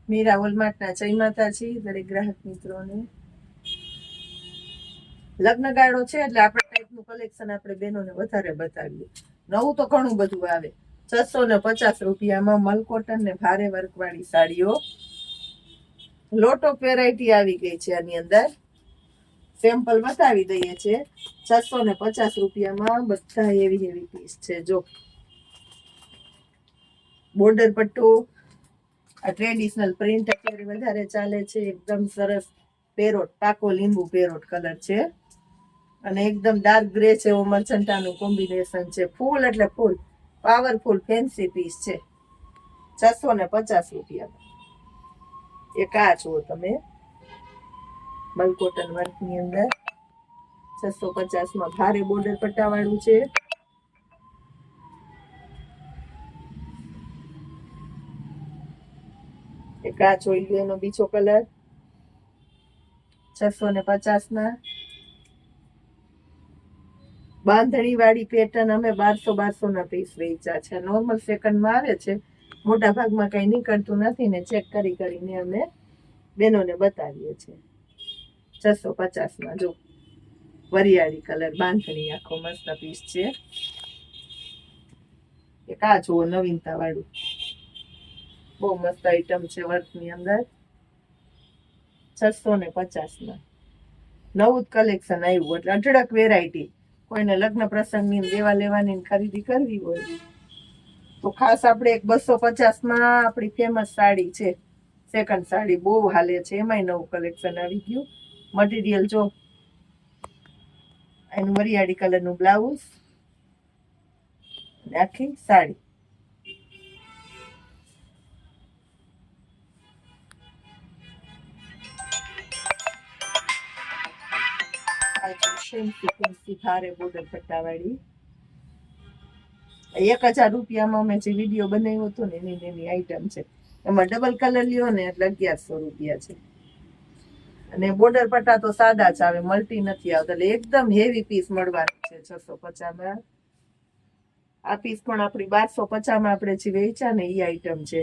મીરા વોલમાર્ટના જય માતાજી દરેક ગ્રાહક મિત્રોને. લગ્ન ગાળો છે એટલે આપણે ટાઈપનું કલેક્શન આપણે બહેનોને વધારે બતાવીએ. નવું તો ઘણું બધું આવે. 650 રૂપિયામાં મલકોટન ને ભારે વર્કવાળી સાડીઓ. લોટ ઓફ વેરાયટી આવી ગઈ છે. આની અંદર સેમ્પલ બતાવી દઈએ છે. 650 રૂપિયામાં બધા એવી પીસ છે. જો બોર્ડર પટ્ટો, આ ટ્રેડિશનલ પ્રિન્ટ અત્યારે વધારે ચાલે છે. એકદમ સરસ પેરોટ, પાકો લીંબુ પેરોટ કલર છે અને એકદમ ડાર્ક ગ્રે છે. એવો મરચંટાનું કોમ્બિનેશન છે. ફૂલ એટલે ફૂલ પાવરફુલ ફેન્સી પીસ છે. 650 રૂપિયા. એક આ જુઓ તમે, મલકોટન વર્કની અંદર 650 ભારે બોર્ડર પટ્ટા વાળું છે. એક આ જોઈ લો, એનો બીજો કલર 650 બાંધણી વાળી પેટર્ન અમે 1200 ના પીસ વેચ્યા છે. નોર્મલ સેકન્ડમાં આવે છે, મોટા ભાગમાં કઈ નીકળતું નથી ને ચેક કરીને અમે બેનોને બતાવીએ છીએ. 650 જો વરિયાળી કલર બાંધણી આખો મસ્ત પીસ છે. એક આ જુઓ નવીનતા વાળું, બહુ મસ્ત આઈટમ છે વર્કની અંદર. 650 નવું જ કલેક્શન આવ્યું એટલે અઢળક વેરાયટી. કોઈને લગ્ન પ્રસંગની દેવા લેવાની ખરીદી કરવી હોય તો ખાસ આપણે એક 250 આપણી ફેમસ સાડી છે, સેકન્ડ સાડી બહુ હાલે છે. એમાંય નવું કલેક્શન આવી ગયું. મટીરિયલ જો, એનું વરિયાળી કલરનું બ્લાઉઝ, આખી સાડી. ભારે બોર્ડર પટ્ટા વાળી 1000 રૂપિયામાં અમે જે વિડીયો બનાવ્યો હતો ને એની આઈટમ છે. એમાં ડબલ કલર લ્યો ને એટલે 1100 રૂપિયા છે. અને બોર્ડર પટ્ટા તો સાદા જ આવે, મલ્ટી નથી આવતા. એટલે એકદમ હેવી પીસ મળવાનું છે 650. આ પીસ પણ આપણી 1250 આપણે જે વેચ્યા ને એ આઈટમ છે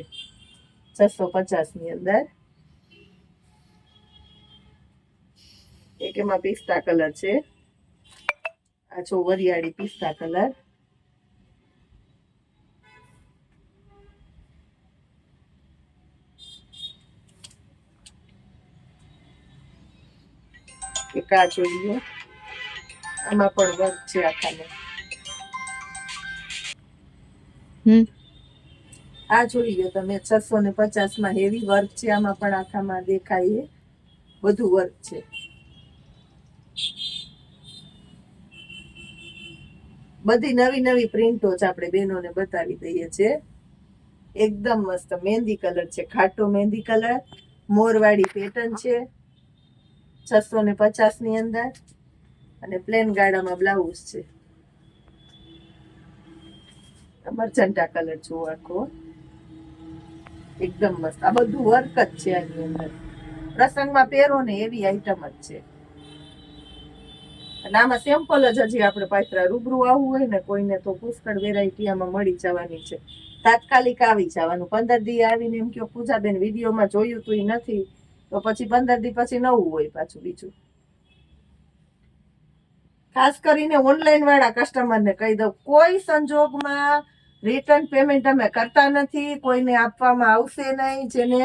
650 ની અંદર. એક એમાં પિસ્તા કલર છે. આ જો વરિયાળી પિસ્તા કલર. એક આ જોઈએ, આમાં પણ વર્ક છે આખાને. આ જોઈ લો તમે, 650 હેવી વર્ક છે. આમાં પણ આખામાં દેખાય બધું વર્ક છે. બધી નવી પ્રિન્ટો જ આપણે બહેનોને બતાવી દઈએ છીએ. એકદમ મસ્ત મહેંદી કલર છે, ખાટો મહેંદી કલર, મોરવાળી પેટર્ન છે 650 ની અંદર. અને પ્લેન ગાળામાં બ્લાઉઝ છે. મરચંટા કલર જો આખો એકદમ મસ્ત. આ બધું વર્ક જ છે આની અંદર. પ્રસંગમાં પહેરો ને એવી આઈટમ જ છે. અને આમાં સેમ્પલ જ હજી આપણે પાછળ રૂબરૂ આવવું હોય ને કોઈને તો પુષ્કળ વેરાયટી આમાં મળી જવાની છે. તાત્કાલિક આવી જવાનું. 15 દી આવીને એમ કયો પૂજાબેન વિડીયોમાં જોયું તું નથી, તો પછી 15 દી પછી નવું હોય પાછું બીજું. ખાસ કરીને ઓનલાઈન વાળા કસ્ટમરને કહી દઉં, કોઈ સંજોગમાં રિટર્ન પેમેન્ટ અમે કરતા નથી. કોઈને આપવામાં આવશે નહીં. જેને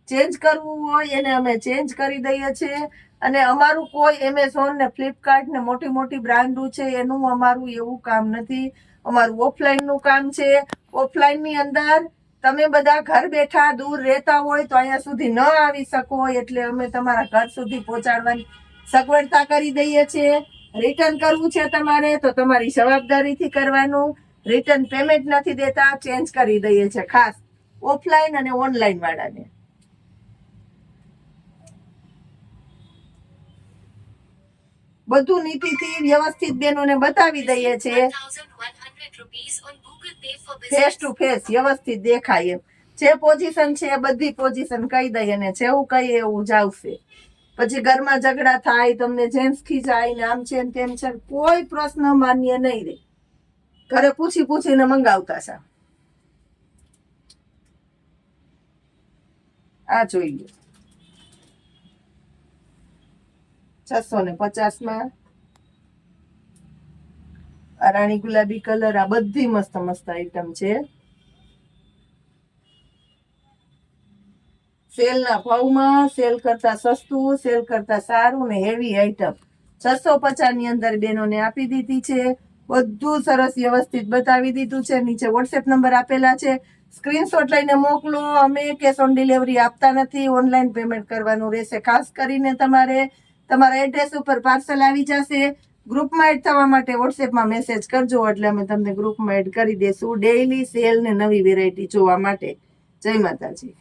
ચેન્જ કરવું હોય એને અમે ચેન્જ કરી દઈએ છીએ. અને અમારું કોઈ એમેઝોન ને ફ્લિપકાર્ટ ને મોટી બ્રાન્ડો છે એનું અમારું એવું કામ નથી. અમારું ઓફલાઈન નું કામ છે. ઓફલાઈન ની અંદર તમે બધા ઘર બેઠા દૂર રહેતા હોય તો અહીંયા સુધી ન આવી શકો એટલે અમે તમારા ઘર સુધી પહોંચાડવાની સગવડતા કરી દઈએ છીએ. રિટર્ન કરવું છે તમારે તો તમારી જવાબદારીથી કરવાનું. રિટર્ન પેમેન્ટ નથી દેતા, ચેન્જ કરી દઈએ છીએ ખાસ ઓફલાઈન અને ઓનલાઈન વાળાને. બધું નીતિથી વ્યવસ્થિત બેનોને બતાવી દઈએ છીએ. ફેસ ટુ ફેસ વ્યવસ્થિત દેખાય એમ. જે પોઝિશન છે બધી પોઝિશન કહી દઈએ ને જેવું કહીએ એવું જ આવશે. પછી ઘરમાં ઝઘડા થાય, તમને જેન્ટ્સ ખીજાય ને આમ છે ને તેમ છે, કોઈ પ્રશ્ન માન્ય નહીં રહે. ઘરે પૂછીને મંગાવતા છે. આ જોઈ લો 650 માં. આ રાણી ગુલાબી કલર. આ બધી મસ્ત મસ્ત આઈટમ છે. સેલના ભાવમાં, સેલ કરતા સસ્તું, સેલ કરતા સારું ને હેવી આઈટમ 650 ની અંદર બેનોને આપી દીધી છે. બધું સરસ વ્યવસ્થિત બતાવી દીધું છે. નીચે વોટ્સએપ નંબર આપેલા છે, સ્ક્રીનશોટ લઈને મોકલો. અમે કેશ ઓન ડિલિવરી આપતા નથી, ઓનલાઈન પેમેન્ટ કરવાનું રહેશે. ખાસ કરીને તમારે તમારા એડ્રેસ ઉપર પાર્સલ આવી જશે. ગ્રુપમાં એડ થવા માટે વોટ્સએપમાં મેસેજ કરજો, એટલે અમે તમને ગ્રુપમાં એડ કરી દઈશું ડેઈલી સેલ ને નવી વેરાયટી જોવા માટે. જય માતાજી.